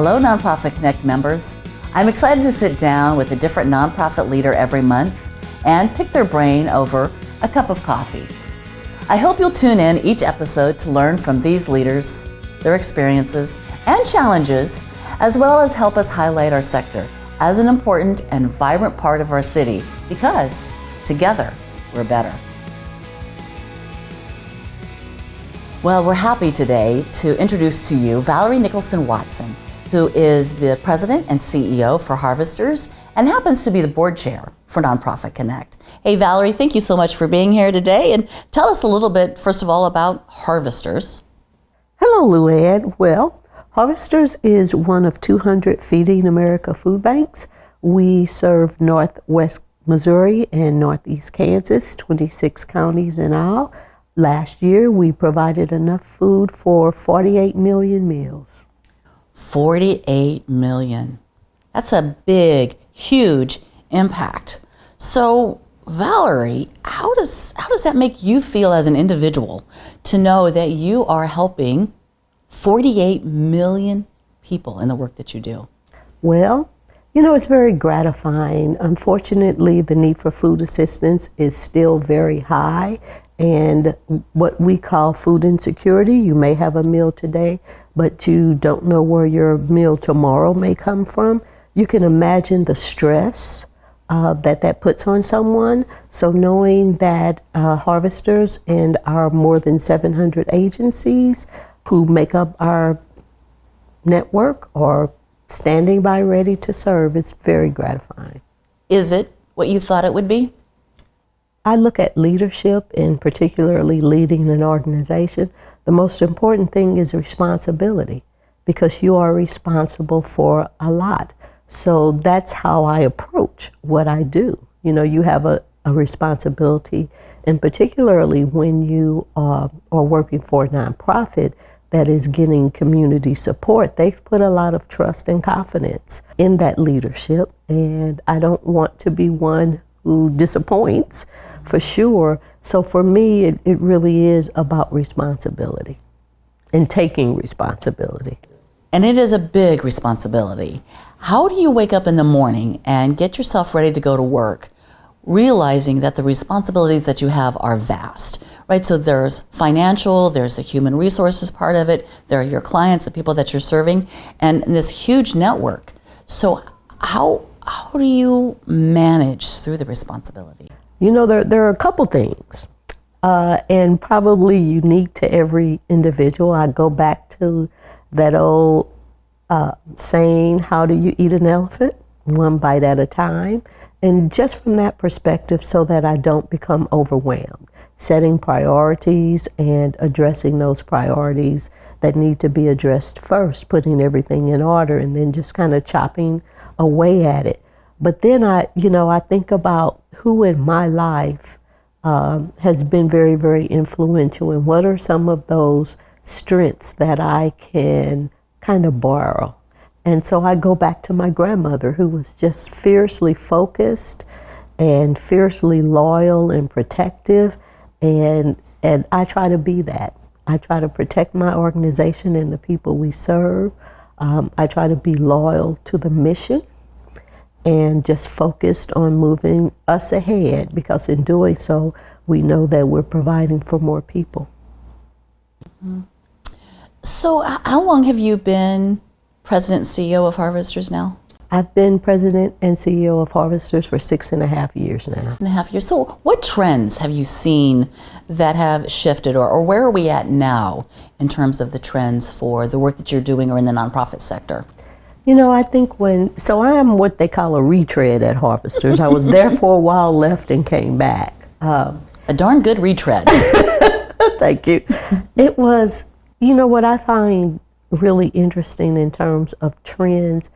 Hello, Nonprofit Connect members. I'm excited to sit down with a different nonprofit leader every month and pick their brain over a cup of coffee. I hope you'll tune in each episode to learn from these leaders, their experiences and challenges, as well as help us highlight our sector as an important and vibrant part of our city, because together we're better. Well, we're happy today to introduce to you Valerie Nicholson-Watson, who is the president and CEO for Harvesters and happens to be the board chair for Nonprofit Connect. Hey, Valerie, thank you so much for being here today. And tell us a little bit, first of all, about Harvesters. Hello, Luann. Well, Harvesters is one of 200 Feeding America food banks. We serve Northwest Missouri and Northeast Kansas, 26 counties in all. Last year, we provided enough food for 48 million meals. 48 million. That's a big, huge impact. So, Valerie, how does that make you feel as an individual to know that you are helping 48 million people in the work that you do? Well, it's very gratifying. Unfortunately, the need for food assistance is still very high, and what we call food insecurity, you may have a meal today, but you don't know where your meal tomorrow may come from. You can imagine the stress that puts on someone. So knowing that Harvesters and our more than 700 agencies who make up our network are standing by ready to serve, it's very gratifying. Is it what you thought it would be? I look at leadership, and particularly leading an organization. The most important thing is responsibility, because you are responsible for a lot. So that's how I approach what I do. You have a responsibility, and particularly when you are working for a nonprofit that is getting community support, they've put a lot of trust and confidence in that leadership, and I don't want to be one who disappoints, for sure. So for me, it really is about responsibility and taking responsibility. And it is a big responsibility. How do you wake up in the morning and get yourself ready to go to work, realizing that the responsibilities that you have are vast, right? So there's financial, there's the human resources part of it, there are your clients, the people that you're serving, and this huge network. So how do you manage through the responsibility? There are a couple things, and probably unique to every individual. I go back to that old saying, how do you eat an elephant? One bite at a time. And just from that perspective, so that I don't become overwhelmed, setting priorities and addressing those priorities that need to be addressed first, putting everything in order, and then just kind of chopping away at it. But then I think about who in my life has been very, very influential, and what are some of those strengths that I can kind of borrow. And so I go back to my grandmother, who was just fiercely focused and fiercely loyal and protective, and I try to be that. I try to protect my organization and the people we serve. I try to be loyal to the mission and just focused on moving us ahead, because in doing so, we know that we're providing for more people. Mm-hmm. So how long have you been president and CEO of Harvesters now? I've been president and CEO of Harvesters for 6.5 years now. 6.5 years. So what trends have you seen that have shifted, or where are we at now in terms of the trends for the work that you're doing or in the nonprofit sector? I think I am what they call a retread at Harvesters. I was there for a while, left, and came back. A darn good retread. Thank you. It was, what I find really interesting in terms of trends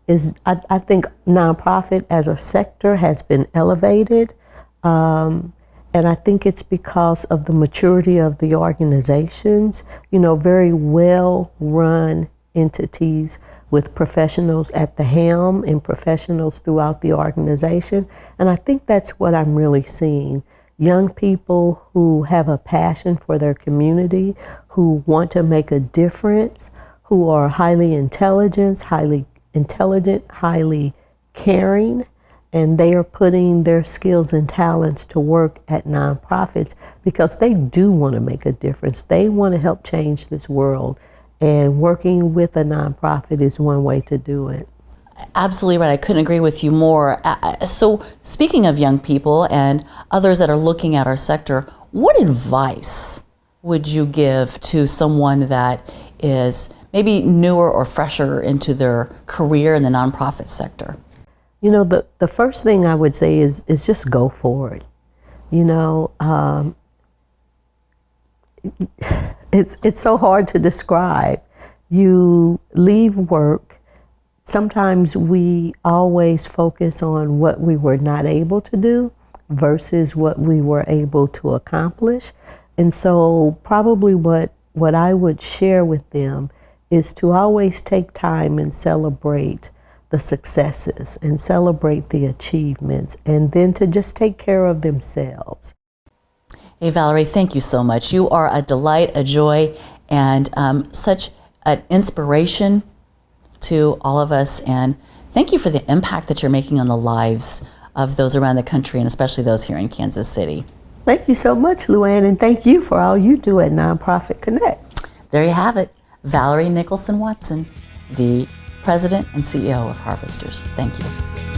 is I think nonprofit as a sector has been elevated, and I think it's because of the maturity of the organizations, very well-run entities with professionals at the helm and professionals throughout the organization. And I think that's what I'm really seeing. Young people who have a passion for their community, who want to make a difference, who are highly intelligent, highly caring, and they are putting their skills and talents to work at nonprofits because they do want to make a difference. They want to help change this world, and working with a nonprofit is one way to do it. Absolutely right. I couldn't agree with you more. So speaking of young people and others that are looking at our sector, what advice would you give to someone that is maybe newer or fresher into their career in the nonprofit sector? You know, the first thing I would say is just go for it. You know, it's so hard to describe. You leave work. Sometimes we always focus on what we were not able to do versus what we were able to accomplish. And so probably what I would share with them is to always take time and celebrate the successes and celebrate the achievements, and then to just take care of themselves. Hey, Valerie, thank you so much. You are a delight, a joy, and such an inspiration to all of us. And thank you for the impact that you're making on the lives of those around the country, and especially those here in Kansas City. Thank you so much, Luann, and thank you for all you do at Nonprofit Connect. There you have it. Valerie Nicholson-Watson, the President and CEO of Harvesters. Thank you.